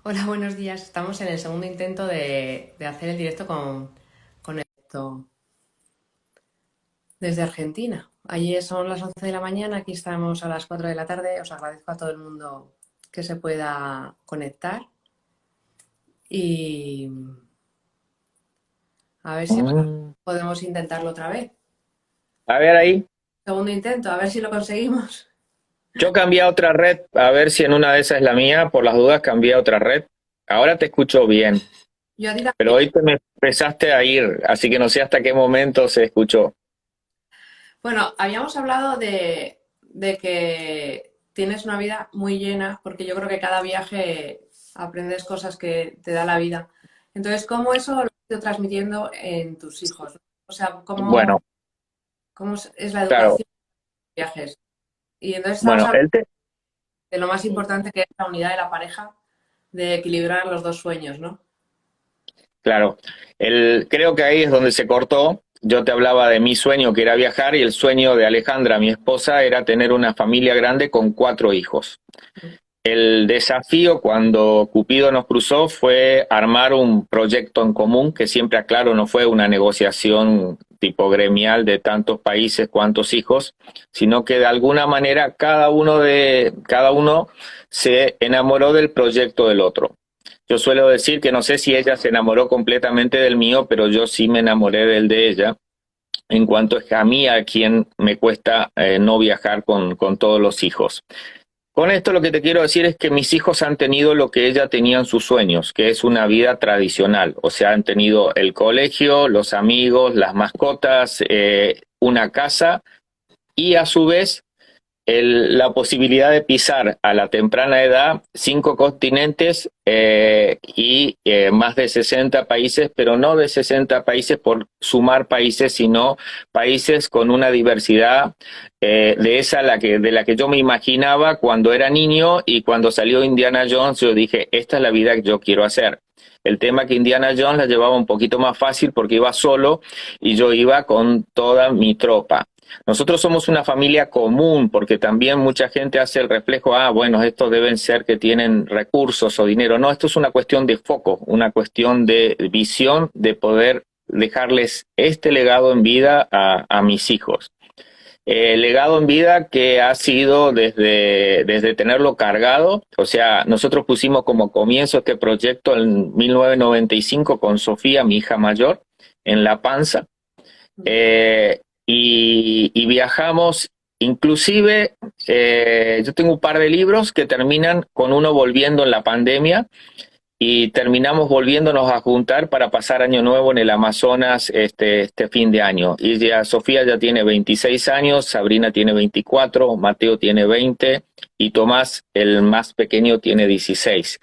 Hola, buenos días. Estamos en el segundo intento de hacer el directo con esto desde Argentina. Allí son las 11 de la mañana, aquí estamos a las 4 de la tarde. Os agradezco a todo el mundo que se pueda conectar y a ver si Mm. podemos intentarlo otra vez. A ver ahí, Segundo intento, a ver si lo conseguimos. yo cambié a otra red, a ver si en una de esas es la mía, por las dudas cambié a otra red. Ahora te escucho bien, Yo a ti pero también. hoy te me empezaste a ir, así que no sé hasta qué momento se escuchó. Bueno, habíamos hablado de que tienes una vida muy llena, porque yo creo que cada viaje aprendes cosas que te da la vida. Entonces, ¿cómo eso lo has ido transmitiendo en tus hijos? O sea, Bueno, ¿cómo es la claro, educación de viajes? Y entonces estamos bueno, hablando de lo más importante que es la unidad de la pareja, de equilibrar los dos sueños, ¿no? claro, creo que ahí es donde se cortó. Yo te hablaba de mi sueño que era viajar y el sueño de Alejandra, mi esposa, era tener una familia grande con 4 hijos. El desafío cuando Cupido nos cruzó fue armar un proyecto en común, que siempre aclaro, no fue una negociación tipo gremial de tantos países, cuantos hijos, sino que de alguna manera cada uno se enamoró del proyecto del otro. Yo suelo decir que no sé si ella se enamoró completamente del mío, pero yo sí me enamoré del de ella, en cuanto es a mí a quien me cuesta no viajar con todos los hijos. Con esto lo que te quiero decir es que mis hijos han tenido lo que ella tenía en sus sueños, que es una vida tradicional. O sea, han tenido el colegio, los amigos, las mascotas, una casa y a su vez la posibilidad de pisar a la temprana edad 5 continentes más de 60 países, pero no de 60 países por sumar países, sino países con una diversidad de la que yo me imaginaba cuando era niño y cuando salió Indiana Jones, yo dije, esta es la vida que yo quiero hacer. El tema que Indiana Jones la llevaba un poquito más fácil porque iba solo y yo iba con toda mi tropa. Nosotros somos una familia común porque también mucha gente hace el reflejo, bueno, estos deben ser que tienen recursos o dinero. No, esto es una cuestión de foco, una cuestión de visión, de poder dejarles este legado en vida a mis hijos. Legado en vida que ha sido desde tenerlo cargado, o sea, nosotros pusimos como comienzo este proyecto en 1995 con Sofía, mi hija mayor, en La Panza, y viajamos, inclusive yo tengo un par de libros que terminan con uno volviendo en la pandemia y terminamos volviéndonos a juntar para pasar Año Nuevo en el Amazonas este fin de año. Y ya Sofía ya tiene 26 años, Sabrina tiene 24, Mateo tiene 20 y Tomás, el más pequeño, tiene 16.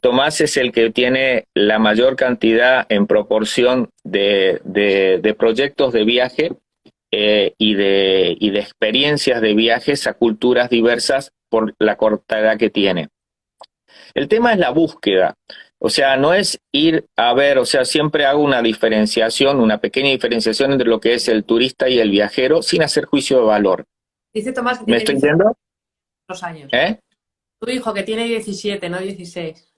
Tomás es el que tiene la mayor cantidad en proporción de proyectos de viaje y de experiencias de viajes a culturas diversas por la corta edad que tiene. El tema es la búsqueda. O sea, no es ir a ver, o sea, siempre hago una diferenciación, una pequeña diferenciación entre lo que es el turista y el viajero sin hacer juicio de valor. Dice Tomás que ¿Me tiene estoy 17 viendo? años. ¿Eh? Tu hijo que tiene 17, no 16.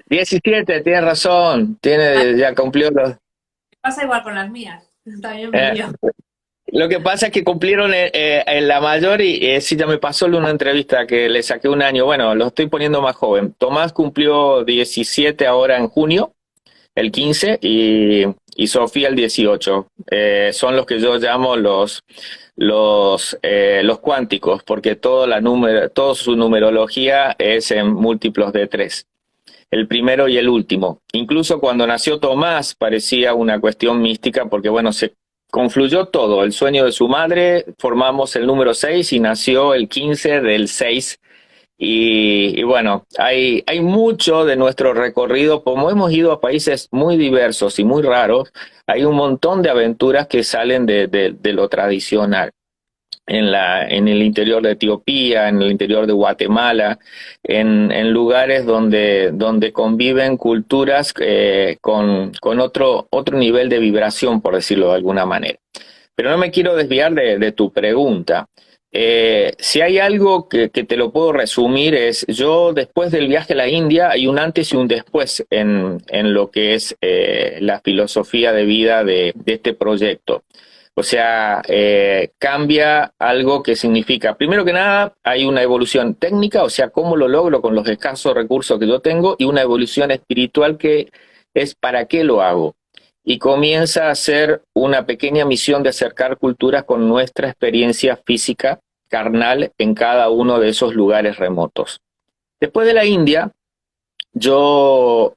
17, tiene razón, Ah, ya cumplió los... pasa igual con las mías. También me eh, lío. Lo que pasa es que cumplieron en la mayor y sí, ya me pasó en una entrevista que le saqué un año. Bueno, lo estoy poniendo más joven. Tomás cumplió 17 ahora en junio, el 15, y Sofía el 18. Son los que yo llamo los cuánticos, porque toda su numerología es en múltiplos de 3. El primero y el último. Incluso cuando nació Tomás parecía una cuestión mística porque, bueno, se confluyó todo. El sueño de su madre, formamos el número 6 y nació el 15 del 6. Y bueno, hay mucho de nuestro recorrido, como hemos ido a países muy diversos y muy raros, hay un montón de aventuras que salen de lo tradicional. En el interior de Etiopía, en el interior de Guatemala, en lugares donde conviven culturas con otro nivel de vibración, por decirlo de alguna manera. Pero no me quiero desviar de tu pregunta. Si hay algo que te lo puedo resumir es, yo después del viaje a la India hay un antes y un después en lo que es la filosofía de vida de este proyecto. O sea, cambia algo que significa, primero que nada, hay una evolución técnica, o sea, cómo lo logro con los escasos recursos que yo tengo, y una evolución espiritual que es para qué lo hago. Y comienza a ser una pequeña misión de acercar culturas con nuestra experiencia física carnal en cada uno de esos lugares remotos. Después de la India, yo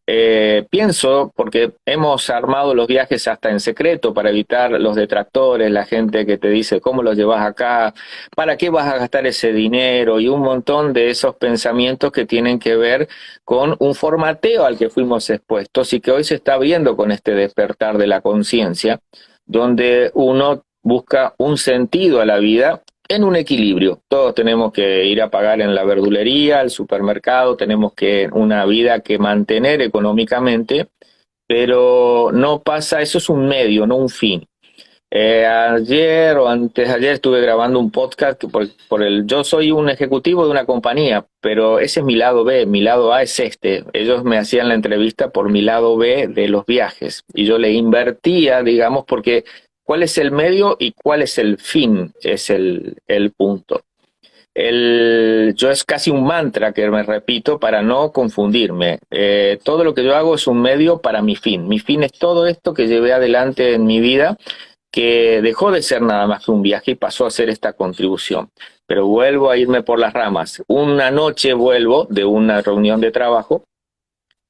pienso, porque hemos armado los viajes hasta en secreto para evitar los detractores, la gente que te dice cómo lo llevas acá, para qué vas a gastar ese dinero y un montón de esos pensamientos que tienen que ver con un formateo al que fuimos expuestos y que hoy se está viendo con este despertar de la conciencia, donde uno busca un sentido a la vida en un equilibrio. Todos tenemos que ir a pagar en la verdulería, al supermercado, tenemos que una vida que mantener económicamente, pero no pasa, eso es un medio, no un fin. Ayer o antes de ayer estuve grabando un podcast que yo soy un ejecutivo de una compañía, pero ese es mi lado B, mi lado A es este. Ellos me hacían la entrevista por mi lado B de los viajes y yo le invertía, digamos, porque cuál es el medio y cuál es el fin, es el punto. Yo es casi un mantra que me repito para no confundirme. Todo lo que yo hago es un medio para mi fin. Mi fin es todo esto que llevé adelante en mi vida, que dejó de ser nada más que un viaje y pasó a ser esta contribución. Pero vuelvo a irme por las ramas. Una noche vuelvo de una reunión de trabajo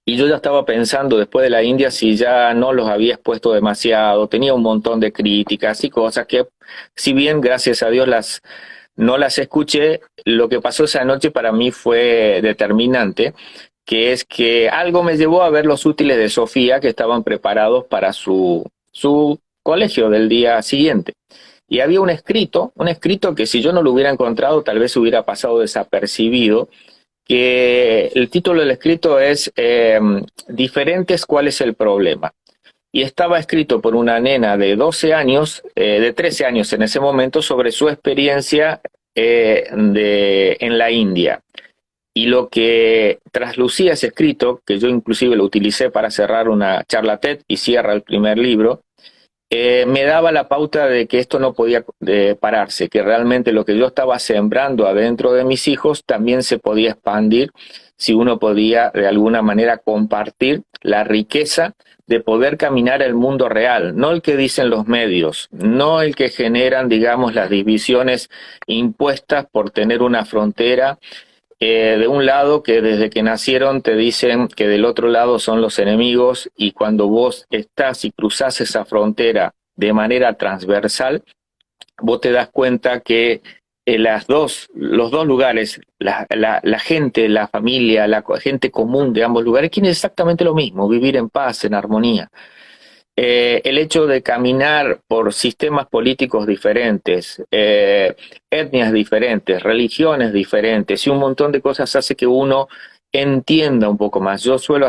y yo ya estaba pensando después de la India si ya no los había expuesto demasiado, tenía un montón de críticas y cosas que, si bien gracias a Dios no las escuché, lo que pasó esa noche para mí fue determinante, que es que algo me llevó a ver los útiles de Sofía que estaban preparados para su colegio del día siguiente. Y había un escrito que si yo no lo hubiera encontrado tal vez hubiera pasado desapercibido, que el título del escrito es Diferentes, ¿cuál es el problema? Y estaba escrito por una nena de 12 años, de 13 años en ese momento, sobre su experiencia en la India. Y lo que traslucía ese escrito, que yo inclusive lo utilicé para cerrar una charla TED y cierra el primer libro, me daba la pauta de que esto no podía pararse, que realmente lo que yo estaba sembrando adentro de mis hijos también se podía expandir si uno podía de alguna manera compartir la riqueza de poder caminar el mundo real, no el que dicen los medios, no el que generan, digamos, las divisiones impuestas por tener una frontera de un lado que desde que nacieron te dicen que del otro lado son los enemigos y cuando vos estás y cruzás esa frontera de manera transversal, vos te das cuenta que los dos lugares, la gente, la familia, la gente común de ambos lugares quieren exactamente lo mismo, vivir en paz, en armonía. El hecho de caminar por sistemas políticos diferentes, etnias diferentes, religiones diferentes y un montón de cosas hace que uno entienda un poco más. Yo suelo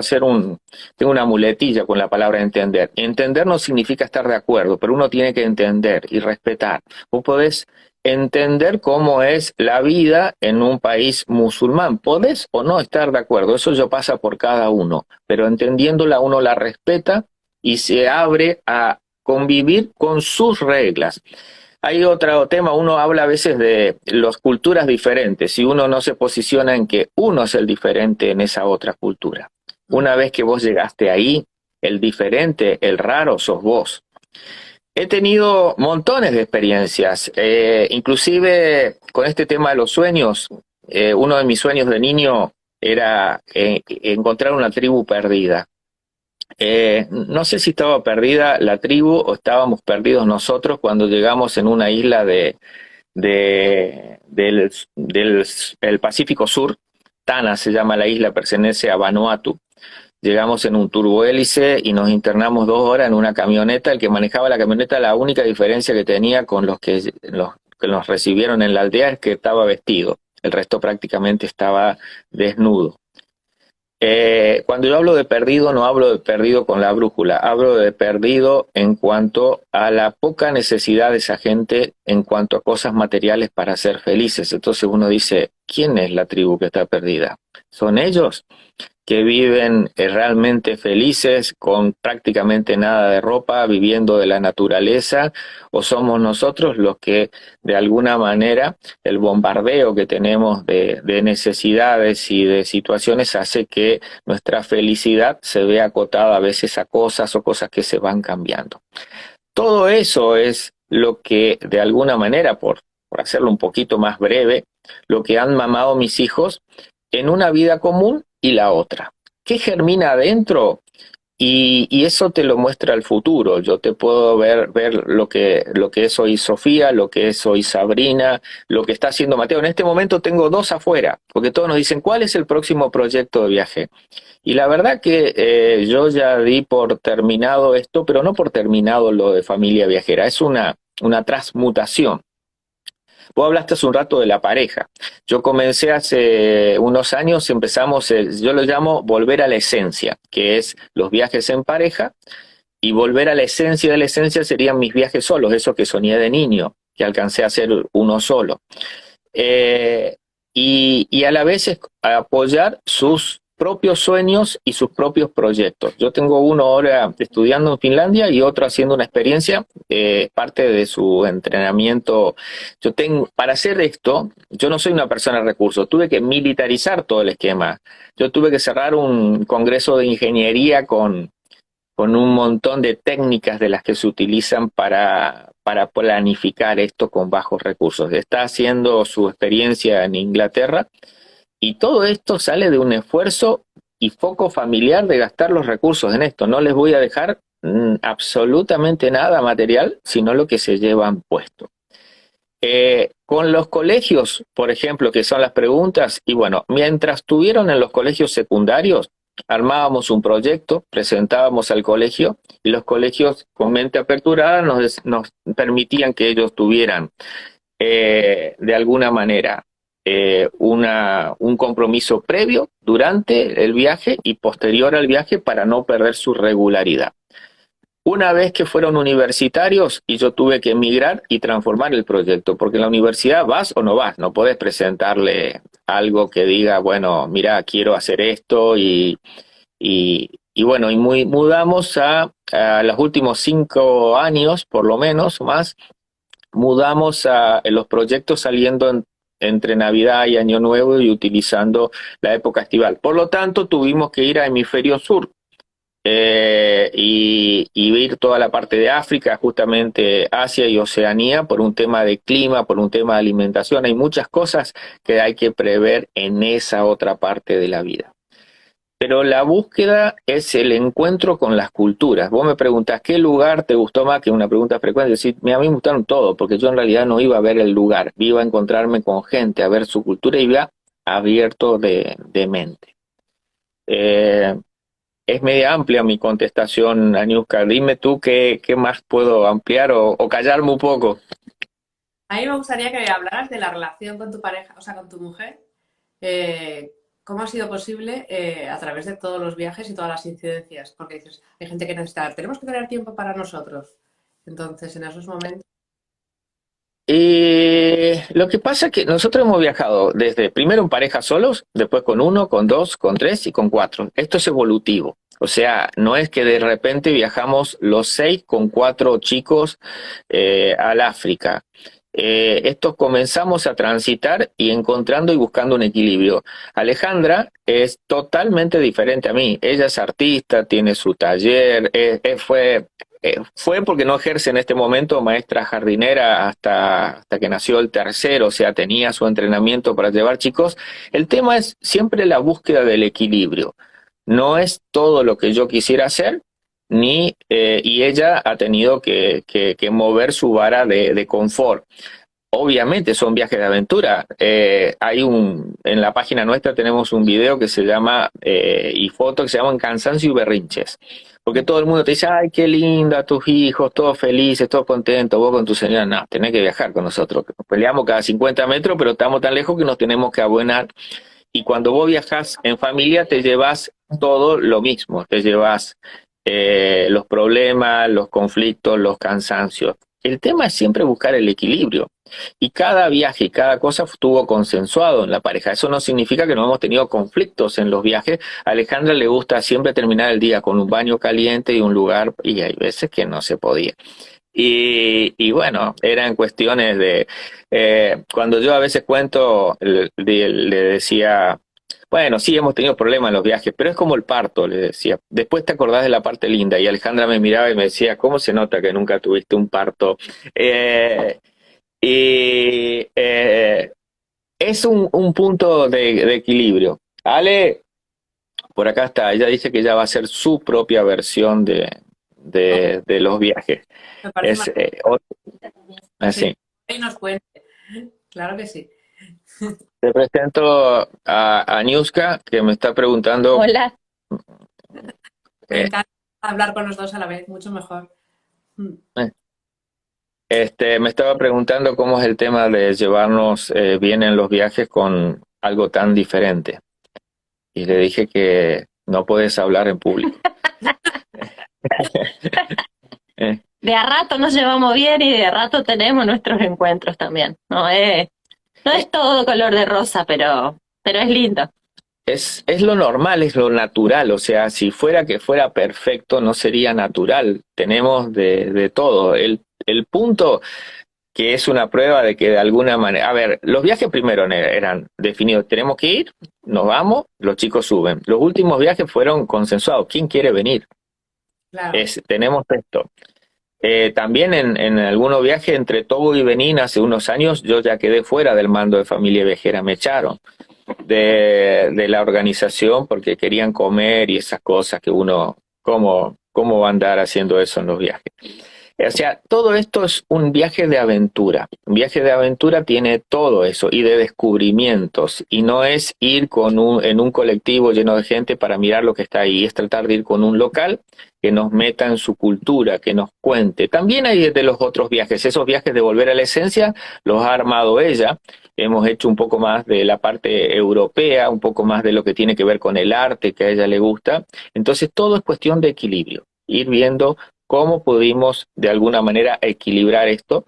tengo una muletilla con la palabra entender. Entender no significa estar de acuerdo, pero uno tiene que entender y respetar. Vos podés entender cómo es la vida en un país musulmán. Podés o no estar de acuerdo, eso ya pasa por cada uno, pero entendiéndola uno la respeta y se abre a convivir con sus reglas. Hay otro tema, uno habla a veces de las culturas diferentes y uno no se posiciona en que uno es el diferente en esa otra cultura. Una vez que vos llegaste ahí, el diferente, el raro, sos vos. He tenido montones de experiencias, inclusive con este tema de los sueños. Uno de mis sueños de niño era encontrar una tribu perdida. No sé si estaba perdida la tribu o estábamos perdidos nosotros cuando llegamos en una isla del Pacífico Sur. Tana se llama la isla, pertenece a Vanuatu. Llegamos en un turbohélice y nos internamos 2 horas en una camioneta. El que manejaba la camioneta, la única diferencia que tenía con los que nos recibieron en la aldea es que estaba vestido. El resto prácticamente estaba desnudo. Cuando yo hablo de perdido, no hablo de perdido con la brújula, hablo de perdido en cuanto a la poca necesidad de esa gente en cuanto a cosas materiales para ser felices. Entonces uno dice, ¿quién es la tribu que está perdida? ¿Son ellos que viven realmente felices con prácticamente nada de ropa, viviendo de la naturaleza, o somos nosotros los que de alguna manera el bombardeo que tenemos de necesidades y de situaciones hace que nuestra felicidad se vea acotada a veces a cosas o cosas que se van cambiando? Todo eso es lo que de alguna manera, por hacerlo un poquito más breve, lo que han mamado mis hijos en una vida común y la otra. ¿Qué germina adentro? Y eso te lo muestra el futuro. Yo te puedo ver lo que es hoy Sofía, lo que es hoy Sabrina, lo que está haciendo Mateo. En este momento tengo dos afuera, porque todos nos dicen, ¿cuál es el próximo proyecto de viaje? Y la verdad que yo ya di por terminado esto, pero no por terminado lo de familia viajera, es una transmutación. Vos hablaste hace un rato de la pareja. Yo comencé hace unos años, empezamos, yo lo llamo volver a la esencia, que es los viajes en pareja, y volver a la esencia de la esencia serían mis viajes solos, esos que soñé de niño, que alcancé a hacer uno solo. Eh, y a la vez es apoyar sus propios sueños y sus propios proyectos. Yo tengo uno ahora estudiando en Finlandia y otro haciendo una experiencia, parte de su entrenamiento. Yo tengo, para hacer esto, yo no soy una persona de recursos, tuve que militarizar todo el esquema. Yo tuve que cerrar un congreso de ingeniería con un montón de técnicas de las que se utilizan para planificar esto con bajos recursos. Está haciendo su experiencia en Inglaterra y todo esto sale de un esfuerzo y foco familiar de gastar los recursos en esto. No les voy a dejar absolutamente nada material, sino lo que se llevan puesto. Con los colegios, por ejemplo, que son las preguntas, y bueno, mientras estuvieron en los colegios secundarios, armábamos un proyecto, presentábamos al colegio, y los colegios con mente aperturada nos permitían que ellos tuvieran de alguna manera un compromiso previo, durante el viaje y posterior al viaje para no perder su regularidad. Una vez que fueron universitarios y yo tuve que emigrar y transformar el proyecto, porque en la universidad vas o no vas, no podés presentarle algo que diga, bueno, mira, quiero hacer esto y bueno, mudamos a los últimos 5 años, por lo menos, más, mudamos a los proyectos saliendo entre Navidad y Año Nuevo y utilizando la época estival. Por lo tanto, tuvimos que ir a Hemisferio Sur y ir toda la parte de África, justamente Asia y Oceanía, por un tema de clima, por un tema de alimentación. Hay muchas cosas que hay que prever en esa otra parte de la vida. Pero la búsqueda es el encuentro con las culturas. Vos me preguntás, ¿qué lugar te gustó más? Que es una pregunta frecuente. Decir, a mí me gustaron todos, porque yo en realidad no iba a ver el lugar, iba a encontrarme con gente, a ver su cultura y iba abierto de mente. Es media amplia mi contestación, Aniuska. Dime tú qué más puedo ampliar o callarme un poco. A mí me gustaría que hablaras de la relación con tu pareja, o sea, con tu mujer. ¿Cómo ha sido posible a través de todos los viajes y todas las incidencias? Porque dices, hay gente que necesita, tenemos que tener tiempo para nosotros. Entonces, en esos momentos... Lo que pasa es que nosotros hemos viajado desde primero en pareja solos, después con uno, con dos, con tres y con cuatro. Esto es evolutivo. O sea, no es que de repente viajamos los 6 con 4 chicos al África. Esto comenzamos a transitar y encontrando y buscando un equilibrio. Alejandra es totalmente diferente a mí. Ella es artista, tiene su taller, fue porque no ejerce en este momento maestra jardinera hasta que nació el tercero, o sea, tenía su entrenamiento para llevar chicos. El tema es siempre la búsqueda del equilibrio. No es todo lo que yo quisiera hacer, y ella ha tenido que mover su vara de confort. Obviamente son viajes de aventura. En la página nuestra tenemos un video que se llama, y fotos que se llaman Cansancio y Berrinches. Porque todo el mundo te dice, ay, qué linda, tus hijos, todos felices, todos contentos, vos con tu señora. No, tenés que viajar con nosotros. Peleamos cada 50 metros, pero estamos tan lejos que nos tenemos que abonar. y cuando vos viajas en familia te llevas todo lo mismo, te llevas los problemas, los conflictos, los cansancios. El tema es siempre buscar el equilibrio. Y cada viaje y cada cosa estuvo consensuado en la pareja. Eso no significa que no hemos tenido conflictos en los viajes. A Alejandra le gusta siempre terminar el día con un baño caliente y un lugar, y hay veces que no se podía. Y bueno, eran cuestiones de... cuando yo a veces cuento, le decía, bueno, sí, hemos tenido problemas en los viajes, pero es como el parto, le decía. Después te acordás de la parte linda. Y Alejandra me miraba y me decía, ¿cómo se nota que nunca tuviste un parto? Eh, y es un punto de equilibrio. Ale, por acá está, ella dice que ya va a hacer su propia versión Oh, de los viajes. me parece Es sí, así. y nos cuente. Claro que sí. Te presento a Niuska, que me está preguntando, Hola, Me eh, encanta hablar con los dos a la vez, mucho mejor. Mm. me estaba preguntando cómo es el tema de llevarnos bien en los viajes con algo tan diferente. Y le dije que no puedes hablar en público. Eh, de a rato nos llevamos bien y de a rato tenemos nuestros encuentros también. No es todo color de rosa, pero es lindo. es lo normal, es lo natural, o sea, si fuera que fuera perfecto, no sería natural. Tenemos de todo. El punto que es una prueba de que de alguna manera, a ver, los viajes primero eran definidos, tenemos que ir, nos vamos, los chicos suben. Los últimos viajes fueron consensuados, ¿quién quiere venir? Claro. Tenemos esto. También en algunos viajes entre Togo y Benín hace unos años yo ya quedé fuera del mando de familia viajera, me echaron de la organización porque querían comer y esas cosas que uno, ¿cómo va a andar haciendo eso en los viajes? O sea, todo esto es un viaje de aventura. Un viaje de aventura tiene todo eso y de descubrimientos. Y no es ir en un colectivo lleno de gente para mirar lo que está ahí. Es tratar de ir con un local que nos meta en su cultura, que nos cuente. También hay de los otros viajes. Esos viajes de volver a la esencia los ha armado ella. Hemos hecho un poco más de la parte europea, un poco más de lo que tiene que ver con el arte que a ella le gusta. Entonces todo es cuestión de equilibrio. Ir viendo cómo pudimos de alguna manera equilibrar esto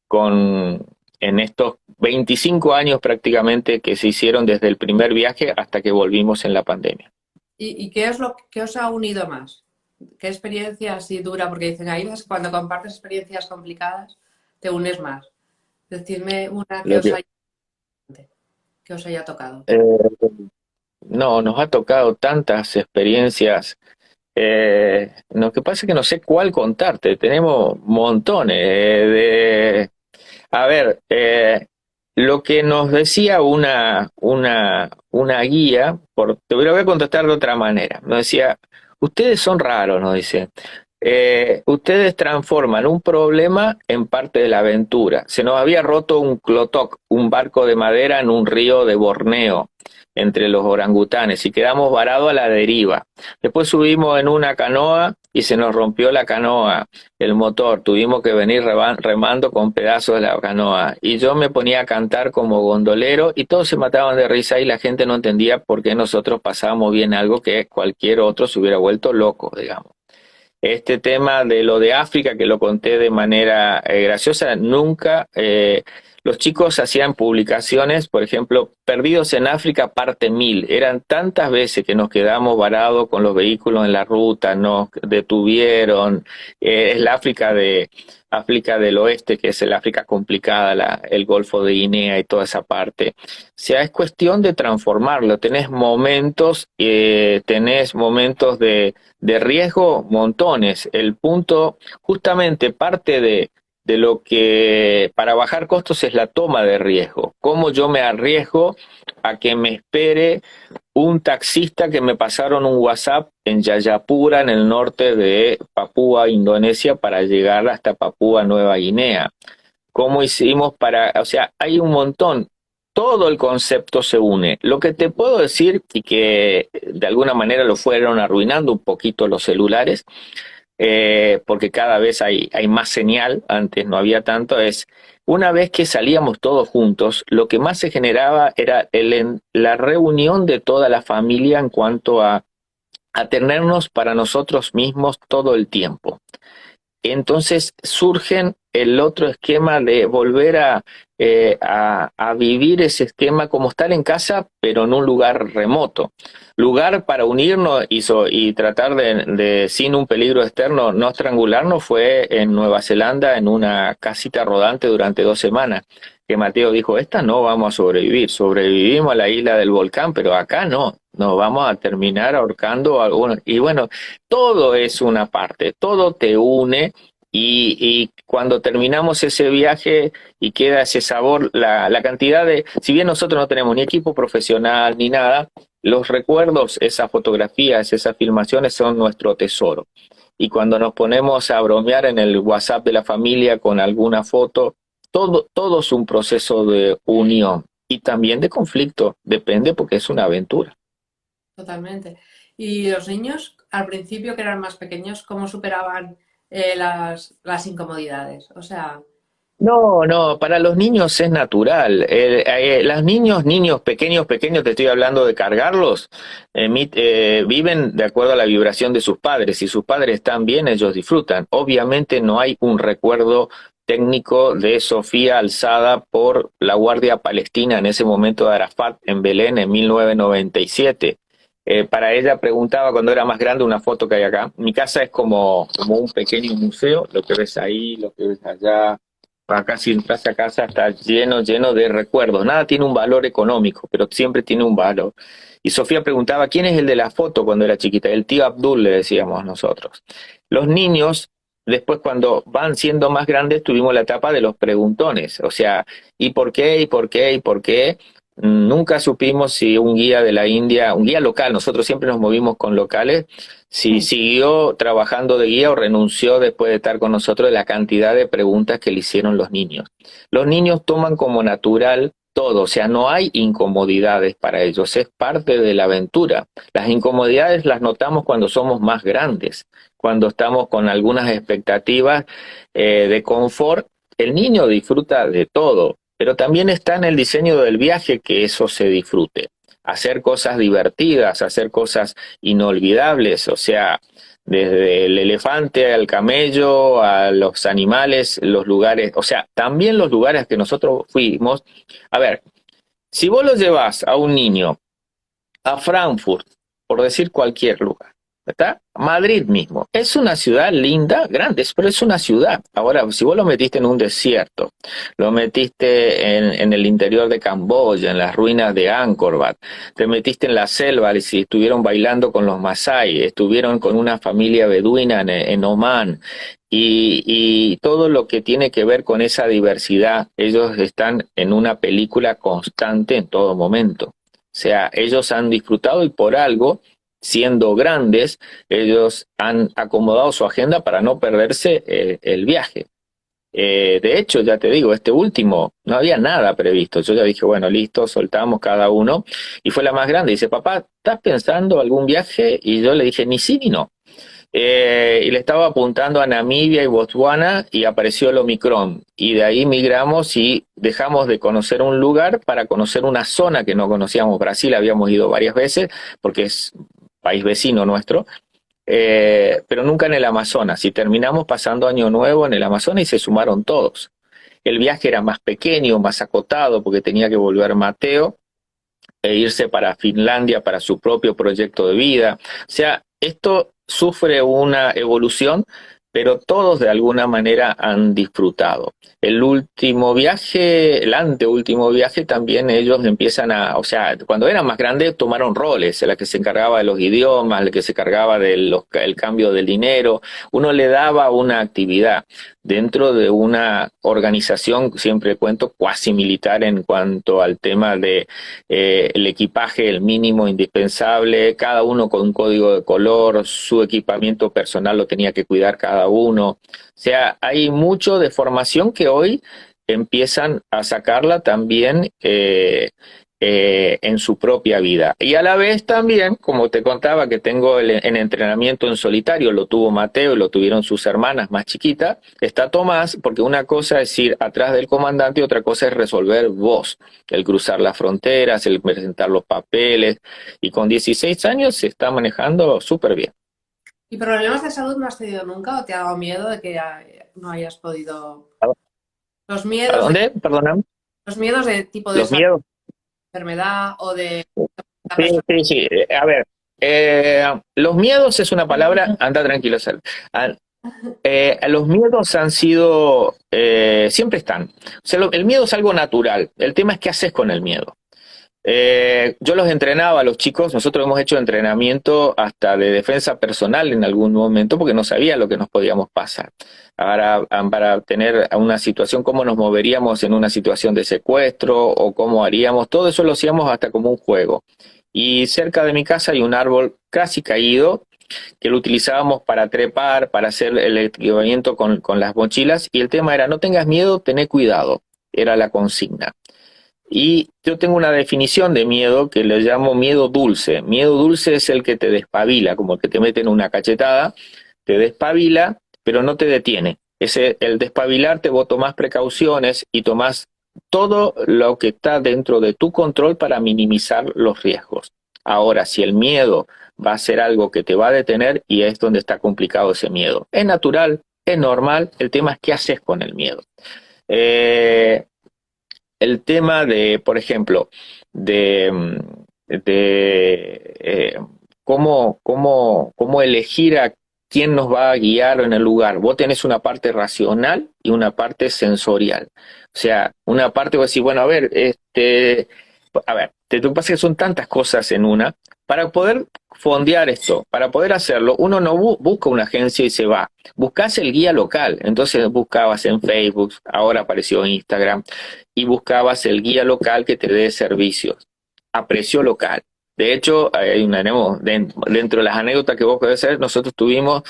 con en estos 25 años prácticamente que se hicieron desde el primer viaje hasta que volvimos en la pandemia. ¿Y qué es lo que os ha unido más? ¿Qué experiencia así dura? Porque dicen, ahí veces cuando compartes experiencias complicadas, te unes más. Decidme una Lo que, que os haya tocado. eh, no, nos ha tocado tantas experiencias. Lo que pasa es que no sé cuál contarte. Tenemos montones a ver, lo que nos decía una guía, te lo voy a contestar de otra manera. Nos decía, ustedes son raros, nos dice. Ustedes transforman un problema en parte de la aventura. Se nos había roto un clotoc, un barco de madera en un río de Borneo, entre los orangutanes, y quedamos varados a la deriva. Después subimos en una canoa y se nos rompió la canoa, el motor, tuvimos que venir remando con pedazos de la canoa. Y yo me ponía a cantar como gondolero y todos se mataban de risa y la gente no entendía por qué nosotros pasábamos bien algo que cualquier otro se hubiera vuelto loco, digamos. Este tema de lo de África, que lo conté de manera graciosa, nunca los chicos hacían publicaciones, por ejemplo, Perdidos en África, parte 1000. Eran tantas veces que nos quedamos varados con los vehículos en la ruta, nos detuvieron. Es la África del Oeste, que es el África complicada, el Golfo de Guinea y toda esa parte. O sea, es cuestión de transformarlo. Tenés momentos de riesgo, montones. El punto, justamente parte de lo que para bajar costos es la toma de riesgo. ¿Cómo yo me arriesgo a que me espere un taxista que me pasaron un WhatsApp en Jayapura, en el norte de Papúa, Indonesia, para llegar hasta Papúa Nueva Guinea? ¿Cómo hicimos o sea, hay un montón, todo el concepto se une. Lo que te puedo decir, y que de alguna manera lo fueron arruinando un poquito los celulares, porque cada vez hay más señal, antes no había tanto, es una vez que salíamos todos juntos, lo que más se generaba era la reunión de toda la familia en cuanto a tenernos para nosotros mismos todo el tiempo. Entonces surgen el otro esquema de volver a vivir ese esquema como estar en casa, pero en un lugar remoto. Lugar para unirnos y tratar sin un peligro externo, no estrangularnos, fue en Nueva Zelanda, en una casita rodante durante 2 semanas, que Mateo dijo, esta no vamos a sobrevivir, sobrevivimos a la isla del volcán, pero acá no, nos vamos a terminar ahorcando a algunos. Y bueno, todo es una parte, todo te une y cuando terminamos ese viaje y queda ese sabor, la cantidad si bien nosotros no tenemos ni equipo profesional ni nada, los recuerdos, esas fotografías, esas filmaciones son nuestro tesoro. Y cuando nos ponemos a bromear en el WhatsApp de la familia con alguna foto, todo es un proceso de unión y también de conflicto, depende porque es una aventura. Totalmente. ¿Y los niños, al principio que eran más pequeños, cómo superaban las incomodidades? O sea, No, no, para los niños es natural. Los niños pequeños, te estoy hablando de cargarlos, viven de acuerdo a la vibración de sus padres. Si sus padres están bien, ellos disfrutan. Obviamente no hay un recuerdo técnico de Sofía alzada por la Guardia Palestina en ese momento de Arafat en Belén en 1997. Para ella preguntaba cuando era más grande una foto que hay acá. Mi casa es como un pequeño museo, lo que ves ahí, lo que ves allá. Acá si entras a casa está lleno de recuerdos. Nada tiene un valor económico, pero siempre tiene un valor. Y Sofía preguntaba, ¿quién es el de la foto cuando era chiquita? El tío Abdul, le decíamos nosotros. Los niños, después cuando van siendo más grandes, tuvimos la etapa de los preguntones. O sea, ¿y por qué? ¿Y por qué? ¿Y por qué? Nunca supimos si un guía de la India, un guía local, nosotros siempre nos movimos con locales, si siguió trabajando de guía o renunció después de estar con nosotros de la cantidad de preguntas que le hicieron los niños. Los niños toman como natural todo, o sea, no hay incomodidades para ellos, es parte de la aventura. Las incomodidades las notamos cuando somos más grandes, cuando estamos con algunas expectativas de confort. El niño disfruta de todo, pero también está en el diseño del viaje que eso se disfrute. Hacer cosas divertidas, hacer cosas inolvidables, o sea, desde el elefante al camello, a los animales, los lugares, o sea, también los lugares que nosotros fuimos. A ver, si vos lo llevas a un niño a Frankfurt, por decir cualquier lugar, ¿está? Madrid mismo, es una ciudad linda, grande, pero es una ciudad. Ahora, si vos lo metiste en un desierto, lo metiste en el interior de Camboya, en las ruinas de Angkor Wat, te metiste en la selva, y si estuvieron bailando con los Masái, estuvieron con una familia beduina en Omán, y todo lo que tiene que ver con esa diversidad, ellos están en una película constante en todo momento. O sea, ellos han disfrutado y por algo, siendo grandes, ellos han acomodado su agenda para no perderse el viaje. De hecho, ya te digo, este último no había nada previsto. Yo ya dije, bueno, listo, soltamos cada uno. Y fue la más grande. Dice, papá, ¿estás pensando algún viaje? Y yo le dije, ni sí ni no. Y le estaba apuntando a Namibia y Botswana y apareció el Omicron. Y de ahí migramos y dejamos de conocer un lugar para conocer una zona que no conocíamos. Brasil habíamos ido varias veces porque es país vecino nuestro, pero nunca en el Amazonas. Y terminamos pasando Año Nuevo en el Amazonas y se sumaron todos. El viaje era más pequeño, más acotado, porque tenía que volver Mateo e irse para Finlandia para su propio proyecto de vida. O sea, esto sufre una evolución, pero todos de alguna manera han disfrutado. El último viaje, el anteúltimo viaje, también ellos empiezan o sea, cuando eran más grandes tomaron roles, la que se encargaba de los idiomas, la que se encargaba del cambio del dinero, uno le daba una actividad dentro de una organización, siempre cuento, cuasi militar en cuanto al tema de el equipaje, el mínimo indispensable, cada uno con un código de color, su equipamiento personal lo tenía que cuidar cada uno. O sea, hay mucho de formación que hoy empiezan a sacarla también en su propia vida. Y a la vez también, como te contaba, que tengo en entrenamiento en solitario, lo tuvo Mateo y lo tuvieron sus hermanas más chiquitas, está Tomás, porque una cosa es ir atrás del comandante y otra cosa es resolver vos, el cruzar las fronteras, el presentar los papeles, y con 16 años se está manejando súper bien. ¿Y problemas de salud no has tenido nunca o te ha dado miedo de que no hayas podido? Los ¿A miedos de, dónde? Perdóname. los miedos de tipo de Los salud, miedos. enfermedad o de la Sí, persona. sí, sí. A ver, los miedos es una palabra, anda tranquilo, Sal. Ah, los miedos han sido, siempre están. O sea, el miedo es algo natural. El tema es qué haces con el miedo. Yo los entrenaba a los chicos, nosotros hemos hecho entrenamiento hasta de defensa personal en algún momento porque no sabía lo que nos podíamos pasar. Ahora, para tener una situación, cómo nos moveríamos en una situación de secuestro o cómo haríamos, todo eso lo hacíamos hasta como un juego. Y cerca de mi casa hay un árbol casi caído que lo utilizábamos para trepar, para hacer el equipamiento con las mochilas, y el tema era no tengas miedo, tené cuidado, era la consigna. Y yo tengo una definición de miedo que le llamo miedo dulce. Miedo dulce es el que te despabila, como el que te meten una cachetada, te despabila, pero no te detiene. El despabilarte, vos tomás precauciones y tomás todo lo que está dentro de tu control para minimizar los riesgos. Ahora, si el miedo va a ser algo que te va a detener, y es donde está complicado ese miedo. Es natural, es normal, el tema es qué haces con el miedo. Eh, el tema de, por ejemplo, de cómo elegir a quién nos va a guiar en el lugar. Vos tenés una parte racional y una parte sensorial. O sea, una parte vos decís, bueno, a ver, lo que pasa es que son tantas cosas en una. Para poder fondear esto, para poder hacerlo, uno no busca una agencia y se va. Buscás el guía local. Entonces buscabas en Facebook, ahora apareció en Instagram, y buscabas el guía local que te dé servicios a precio local. De hecho, hay dentro de las anécdotas que vos podés hacer, nosotros tuvimos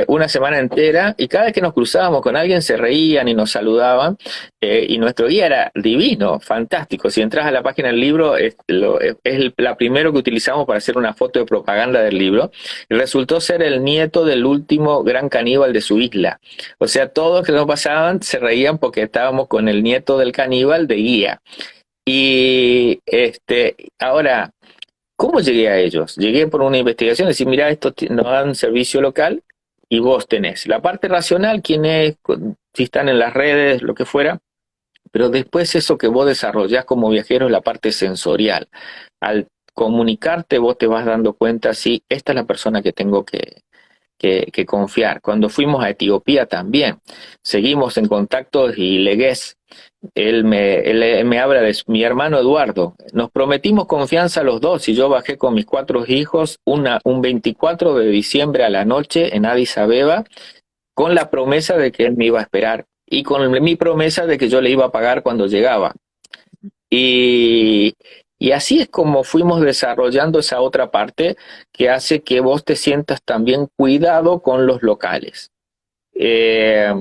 una semana entera y cada vez que nos cruzábamos con alguien se reían y nos saludaban, y nuestro guía era divino, fantástico. Si entras a la página del libro, es la primero que utilizamos para hacer una foto de propaganda del libro, y resultó ser el nieto del último gran caníbal de su isla. O sea, todos que nos pasaban se reían porque estábamos con el nieto del caníbal de guía. Y ahora, ¿cómo llegué a ellos? Llegué por una investigación, decir, mira, esto nos dan servicio local y vos tenés la parte racional, quién es, si están en las redes, lo que fuera, pero después eso que vos desarrollás como viajero es la parte sensorial. Al comunicarte vos te vas dando cuenta, sí, esta es la persona que tengo que confiar. Cuando fuimos a Etiopía también, seguimos en contacto, y Legués, él me habla de mi hermano Eduardo. Nos prometimos confianza los dos y yo bajé con mis 4 hijos un 24 de diciembre a la noche en Addis Abeba con la promesa de que él me iba a esperar y con mi promesa de que yo le iba a pagar cuando llegaba. Y, y así es como fuimos desarrollando esa otra parte que hace que vos te sientas también cuidado con los locales. Eh,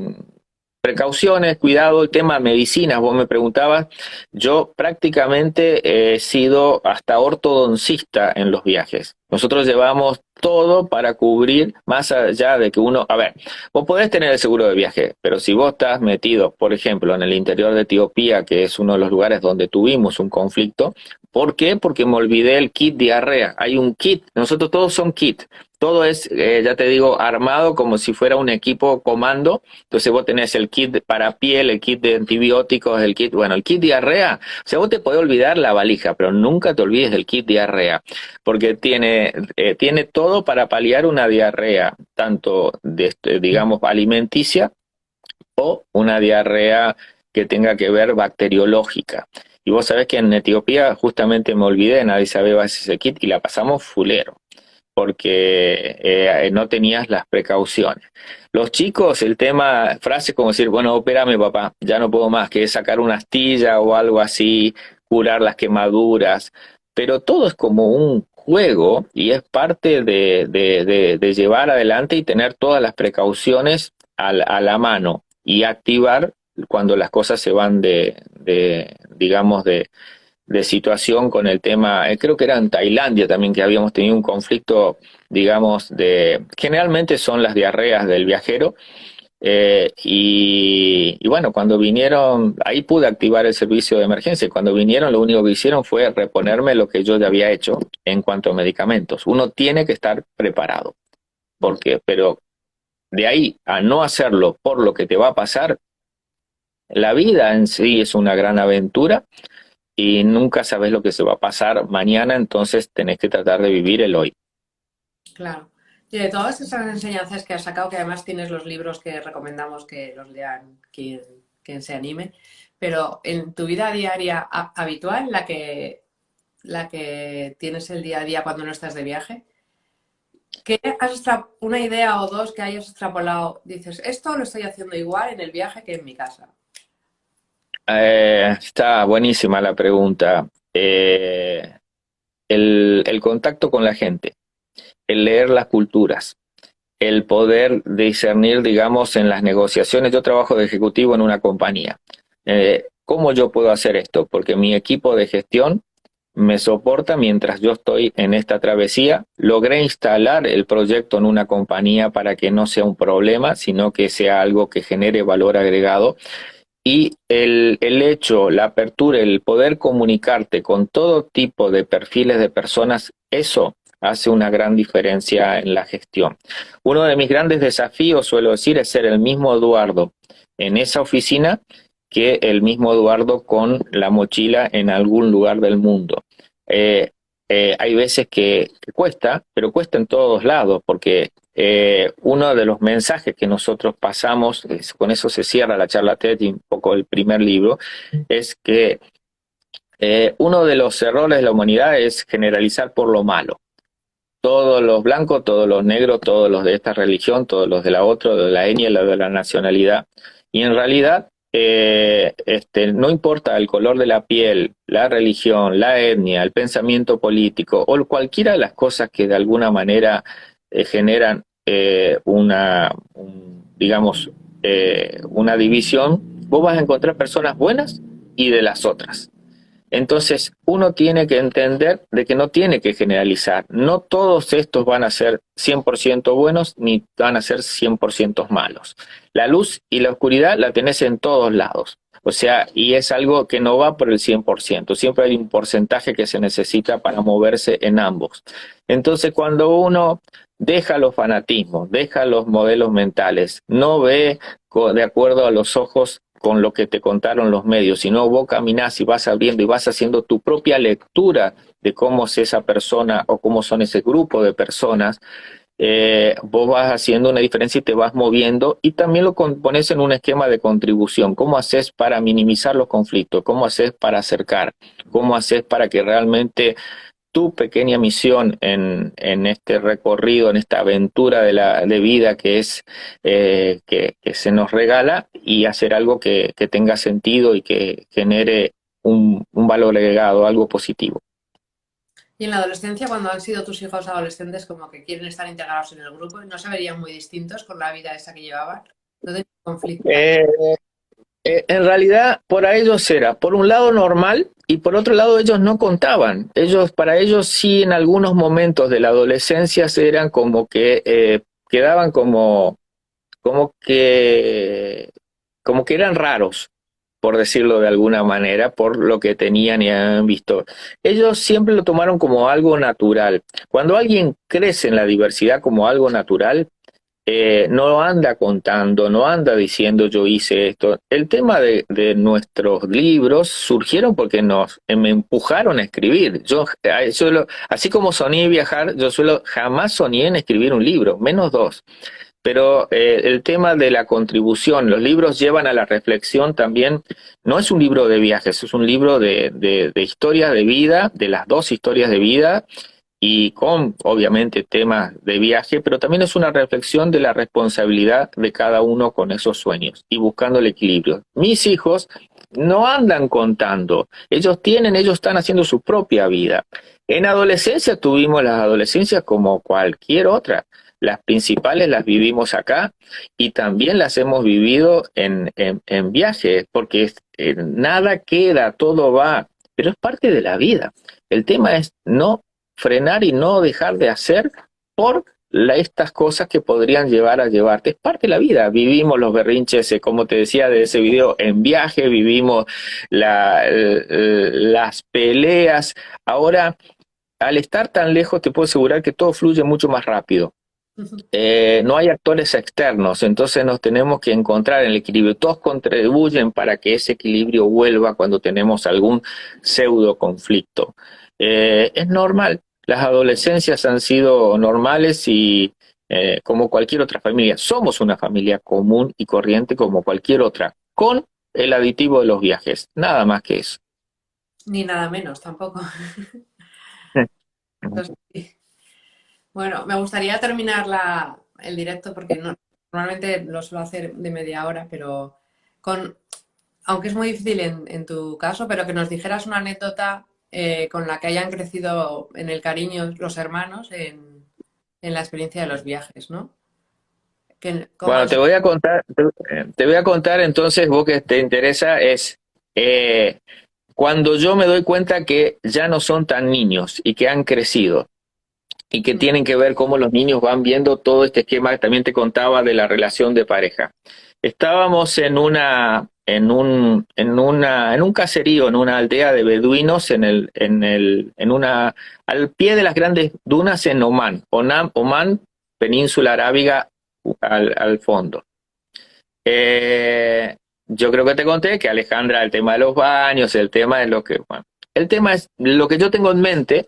Precauciones, cuidado, el tema medicinas, vos me preguntabas, yo prácticamente he sido hasta ortodoncista en los viajes. Nosotros llevamos todo para cubrir, más allá de que uno, a ver, vos podés tener el seguro de viaje, pero si vos estás metido, por ejemplo, en el interior de Etiopía, que es uno de los lugares donde tuvimos un conflicto, ¿por qué? Porque me olvidé el kit diarrea. Hay un kit, nosotros todos son kit. Todo es, ya te digo, armado como si fuera un equipo comando. Entonces vos tenés el kit para piel, el kit de antibióticos, el kit diarrea. O sea, vos te podés olvidar la valija, pero nunca te olvides del kit diarrea, porque tiene todo para paliar una diarrea, tanto digamos alimenticia o una diarrea que tenga que ver bacteriológica. Y vos sabés que en Etiopía justamente me olvidé, en Addis Abeba ese kit y la pasamos fulero porque no tenías las precauciones. Los chicos, el tema, frases como decir, bueno, opérame papá, ya no puedo más, que es sacar una astilla o algo así, curar las quemaduras, pero todo es como un juego y es parte de llevar adelante y tener todas las precauciones a la mano y activar cuando las cosas se van digamos, de situación con el tema, creo que era en Tailandia también que habíamos tenido un conflicto, digamos, generalmente son las diarreas del viajero, y bueno, cuando vinieron, ahí pude activar el servicio de emergencia, y cuando vinieron lo único que hicieron fue reponerme lo que yo ya había hecho en cuanto a medicamentos. Uno tiene que estar preparado, porque, pero de ahí a no hacerlo por lo que te va a pasar, la vida en sí es una gran aventura y nunca sabes lo que se va a pasar mañana, entonces tenés que tratar de vivir el hoy. Claro. Y de todas esas enseñanzas que has sacado, que además tienes los libros que recomendamos que los lean quien se anime, pero en tu vida diaria habitual, la que tienes el día a día cuando no estás de viaje, una idea o dos que hayas extrapolado, dices, esto lo estoy haciendo igual en el viaje que en mi casa. Está buenísima la pregunta. El contacto con la gente, el leer las culturas, el poder discernir, digamos, en las negociaciones. Yo trabajo de ejecutivo en una compañía. ¿Cómo yo puedo hacer esto? Porque mi equipo de gestión me soporta mientras yo estoy en esta travesía. Logré instalar el proyecto en una compañía para que no sea un problema, sino que sea algo que genere valor agregado. Y el hecho, la apertura, el poder comunicarte con todo tipo de perfiles de personas, eso hace una gran diferencia en la gestión. Uno de mis grandes desafíos, suelo decir, es ser el mismo Eduardo en esa oficina que el mismo Eduardo con la mochila en algún lugar del mundo. Hay veces que cuesta, pero cuesta en todos lados, porque uno de los mensajes que nosotros pasamos, con eso se cierra la charla TED y un poco el primer libro, es que uno de los errores de la humanidad es generalizar por lo malo. Todos los blancos, todos los negros, todos los de esta religión, todos los de la otra, de la etnia, los de la nacionalidad. Y en realidad, no importa el color de la piel, la religión, la etnia, el pensamiento político o cualquiera de las cosas que de alguna manera generan digamos, una división, vos vas a encontrar personas buenas y de las otras. Entonces, uno tiene que entender de que no tiene que generalizar. No todos estos van a ser 100% buenos ni van a ser 100% malos. La luz y la oscuridad la tenés en todos lados. O sea, y es algo que no va por el 100%. Siempre hay un porcentaje que se necesita para moverse en ambos. Entonces, cuando uno deja los fanatismos, deja los modelos mentales, no ve de acuerdo a los ojos con lo que te contaron los medios, sino vos caminás y vas abriendo y vas haciendo tu propia lectura de cómo es esa persona o cómo son ese grupo de personas, vos vas haciendo una diferencia y te vas moviendo y también lo pones en un esquema de contribución. ¿Cómo haces para minimizar los conflictos? ¿Cómo haces para acercar? ¿Cómo haces para que realmente tu pequeña misión en este recorrido, en esta aventura de vida que es que se nos regala y hacer algo que tenga sentido y que genere un valor agregado, algo positivo? Y en la adolescencia, cuando han sido tus hijos adolescentes, como que quieren estar integrados en el grupo, ¿no se verían muy distintos con la vida esa que llevaban? ¿No tenían conflicto? Eh, en realidad, para ellos era, por un lado, normal, y por otro lado, ellos no contaban. Para ellos sí, en algunos momentos de la adolescencia, eran como que quedaban como que, como que eran raros, por decirlo de alguna manera, por lo que tenían y habían visto. Ellos siempre lo tomaron como algo natural. Cuando alguien crece en la diversidad como algo natural, no anda contando, no anda diciendo yo hice esto. El tema de nuestros libros surgieron porque me empujaron a escribir. Así como soñé viajar, jamás soñé en escribir un libro, menos dos. Pero el tema de la contribución, los libros llevan a la reflexión también. No es un libro de viajes, es un libro de historias de vida, de las dos historias de vida, y con, obviamente, temas de viaje, pero también es una reflexión de la responsabilidad de cada uno con esos sueños y buscando el equilibrio. Mis hijos no andan contando, ellos están haciendo su propia vida. En adolescencia tuvimos las adolescencias como cualquier otra. Las principales las vivimos acá y también las hemos vivido en viajes, porque nada queda, todo va. pero es parte de la vida. El tema es no frenar y no dejar de hacer por estas cosas que podrían llevar a llevarte. Es parte de la vida. Vivimos los berrinches, como te decía de ese video, en viaje, vivimos las peleas. Ahora, al estar tan lejos, te puedo asegurar que todo fluye mucho más rápido. No hay actores externos, entonces nos tenemos que encontrar en el equilibrio. Todos contribuyen para que ese equilibrio vuelva cuando tenemos algún pseudo conflicto. Es normal, las adolescencias han sido normales y como cualquier otra familia, somos una familia común y corriente como cualquier otra, con el aditivo de los viajes, nada más que eso. Ni nada menos tampoco. Entonces, sí. Bueno, me gustaría terminar el directo porque normalmente lo suelo hacer de media hora, pero con, aunque es muy difícil en tu caso, pero que nos dijeras una anécdota con la que hayan crecido en el cariño los hermanos en la experiencia de los viajes, ¿no? ¿Cómo Bueno, has... te voy a contar entonces, vos que te interesa, es eh, cuando yo me doy cuenta que ya no son tan niños y que han crecido y que tienen que ver cómo los niños van viendo todo este esquema que también te contaba de la relación de pareja. Estábamos en un caserío, en una aldea de beduinos, al pie de las grandes dunas en Omán, península arábiga al fondo. Yo creo que te conté que Alejandra, el tema de los baños, el tema de lo que, bueno, el tema es lo que yo tengo en mente,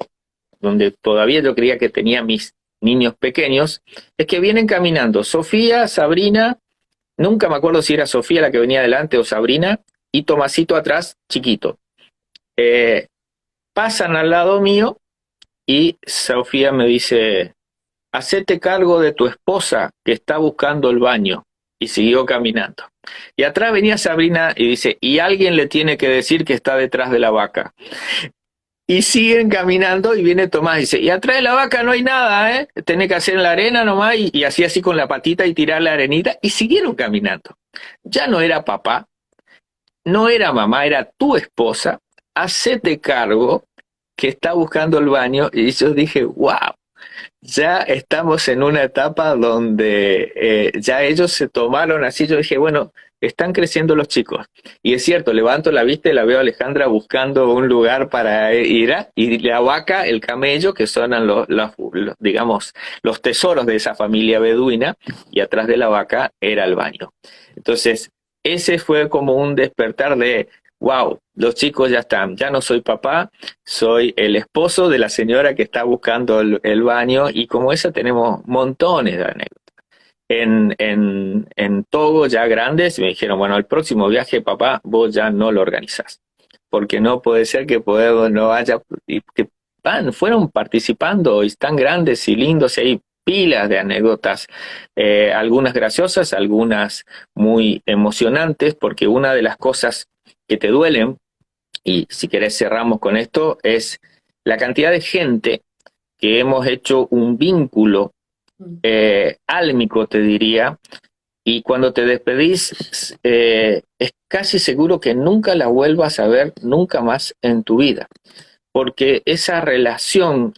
donde todavía yo creía que tenía mis niños pequeños, es que vienen caminando Sofía, Sabrina, nunca me acuerdo si era Sofía la que venía adelante o Sabrina, y Tomasito atrás, chiquito. Eh, Pasan al lado mío y Sofía me dice, hacete cargo de tu esposa que está buscando el baño. Y siguió caminando. Y atrás venía Sabrina y dice, y alguien le tiene que decir que está detrás de la vaca. Y siguen caminando y viene Tomás y dice, y atrás de la vaca no hay nada, ¿eh? Tenés que hacer en la arena nomás y así con la patita y tirar la arenita y siguieron caminando. Ya no era papá, no era mamá, era tu esposa, hacete cargo que está buscando el baño y yo dije, wow, ya estamos en una etapa donde ya ellos se tomaron así, yo dije, bueno, están creciendo los chicos. Y es cierto, levanto la vista y la veo a Alejandra buscando un lugar para ir y la vaca, el camello, que son digamos, los tesoros de esa familia beduina, y atrás de la vaca era el baño. Entonces, ese fue como un despertar de, wow, los chicos ya están, ya no soy papá, soy el esposo de la señora que está buscando el baño, y como esa tenemos montones de anécdotas. En Togo, ya grandes, me dijeron, bueno, el próximo viaje, papá, vos ya no lo organizás, porque no puede ser que no haya, que fueron participando y están grandes y lindos, y hay pilas de anécdotas, algunas graciosas, algunas muy emocionantes, porque una de las cosas que te duelen, y si querés cerramos con esto, es la cantidad de gente que hemos hecho un vínculo álmico, te diría, y cuando te despedís, es casi seguro que nunca la vuelvas a ver nunca más en tu vida, porque esa relación,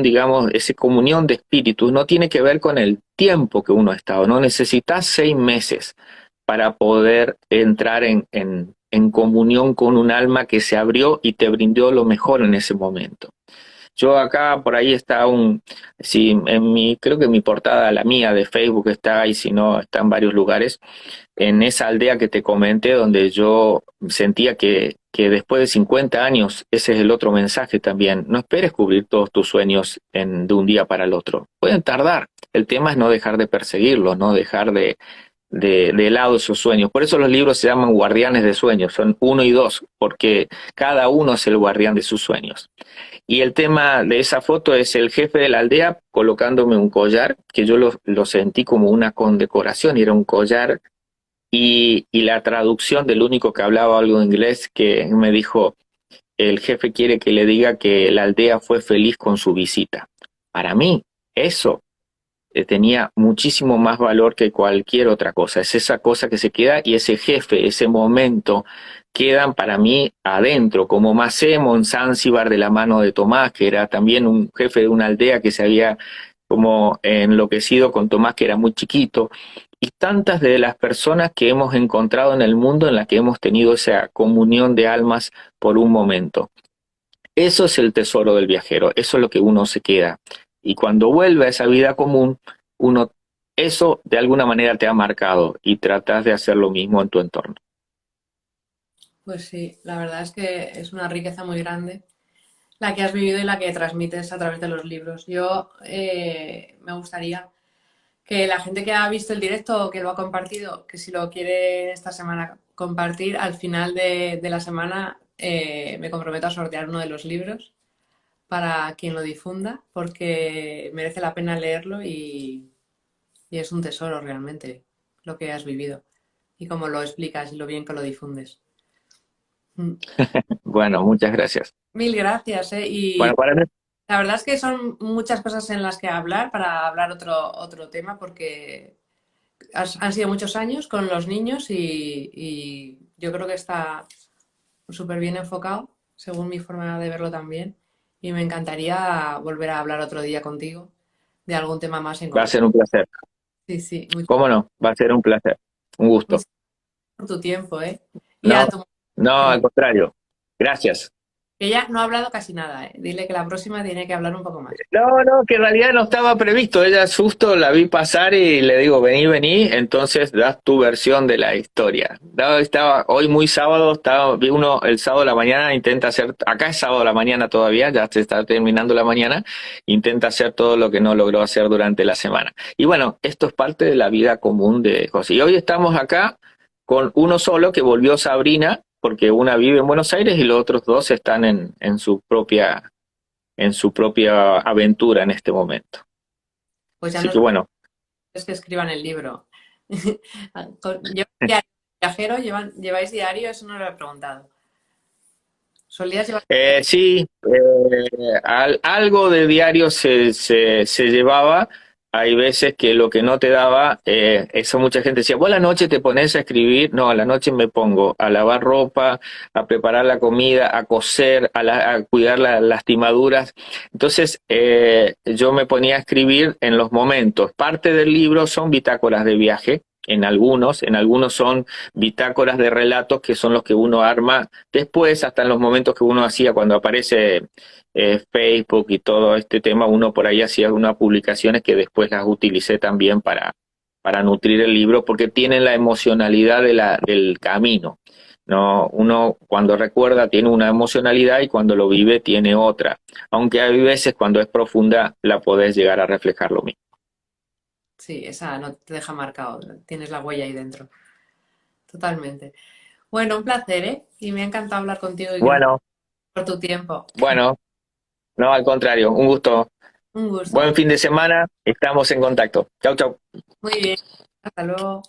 digamos, esa comunión de espíritus no tiene que ver con el tiempo que uno ha estado, no necesitas 6 meses para poder entrar en comunión con un alma que se abrió y te brindó lo mejor en ese momento. Yo acá, por ahí está sí, creo que mi portada, la mía de Facebook está ahí, si no, está en varios lugares, en esa aldea que te comenté, donde yo sentía que después de 50 años, ese es el otro mensaje también, no esperes cubrir todos tus sueños de un día para el otro, pueden tardar, el tema es no dejar de perseguirlos, no dejar de lado esos sueños. Por eso los libros se llaman guardianes de sueños, son 1 y 2, porque cada uno es el guardián de sus sueños. Y el tema de esa foto es el jefe de la aldea colocándome un collar, que yo lo sentí como una condecoración, y era un collar, y la traducción del único que hablaba algo inglés, que me dijo, el jefe quiere que le diga que la aldea fue feliz con su visita. Para mí, eso tenía muchísimo más valor que cualquier otra cosa. Es esa cosa que se queda y ese jefe, ese momento, quedan para mí adentro, como Macemo en Zanzíbar de la mano de Tomás, que era también un jefe de una aldea que se había como enloquecido con Tomás, que era muy chiquito, y tantas de las personas que hemos encontrado en el mundo en las que hemos tenido esa comunión de almas por un momento. Eso es el tesoro del viajero, eso es lo que uno se queda. Y cuando vuelve a esa vida común, uno, eso de alguna manera te ha marcado y tratas de hacer lo mismo en tu entorno. Pues sí, la verdad es que es una riqueza muy grande la que has vivido y la que transmites a través de los libros. Yo me gustaría que la gente que ha visto el directo o que lo ha compartido, que si lo quiere esta semana compartir, al final de la semana me comprometo a sortear uno de los libros para quien lo difunda, porque merece la pena leerlo y es un tesoro realmente lo que has vivido y cómo lo explicas y lo bien que lo difundes. Mm. Bueno, muchas gracias. Mil gracias, Bueno, y para mí, la verdad es que son muchas cosas en las que hablar para hablar otro tema, porque han sido muchos años con los niños y yo creo que está súper bien enfocado, según mi forma de verlo también. Y me encantaría volver a hablar otro día contigo de algún tema más en va a concreto. ser un placer. Sí, sí, ¿Cómo no? Va a ser un placer. Un gusto. muchas gracias por tu tiempo, ¿eh? Y a No, tu no, mujer, al contrario. Gracias. que ella no ha hablado casi nada, ¿eh? Dile que la próxima tiene que hablar un poco más. No, no, que en realidad no estaba previsto. Ella justo la vi pasar y le digo, vení, vení, entonces das tu versión de la historia. Estaba hoy muy sábado, vi uno el sábado a la mañana, intenta hacer, acá es sábado a la mañana todavía, ya se está terminando la mañana, intenta hacer todo lo que no logró hacer durante la semana. Y bueno, esto es parte de la vida común de José. Y hoy estamos acá con uno solo que volvió Sabrina, porque una vive en Buenos Aires y los otros dos están en su propia aventura en este momento. Pues ya Así nos que bueno, es que escriban el libro. ¿Lleváis diario viajero? ¿Lleváis diario? Eso no lo he preguntado. ¿Solías llevar? sí, algo de diario se llevaba. Hay veces que lo que no te daba, eso mucha gente decía, vos a la noche te pones a escribir. No, a la noche me pongo a lavar ropa, a preparar la comida, a coser, a cuidar las lastimaduras. Entonces, yo me ponía a escribir en los momentos. Parte del libro son bitácoras de viaje, en algunos son bitácoras de relatos que son los que uno arma después, hasta en los momentos que uno hacía cuando aparece Facebook y todo este tema, uno por ahí hacía algunas publicaciones que después las utilicé también para nutrir el libro, porque tienen la emocionalidad del camino. No, uno cuando recuerda tiene una emocionalidad y cuando lo vive tiene otra. Aunque hay veces cuando es profunda la podés llegar a reflejar lo mismo. Sí, esa no te deja marcado. Tienes la huella ahí dentro. Totalmente. Bueno, un placer, ¿eh? Y me ha encantado hablar contigo y gracias Bueno, por tu tiempo. bueno, no, al contrario, un gusto. Un gusto. Buen fin de semana, estamos en contacto. Chau, chau. Muy bien. Hasta luego.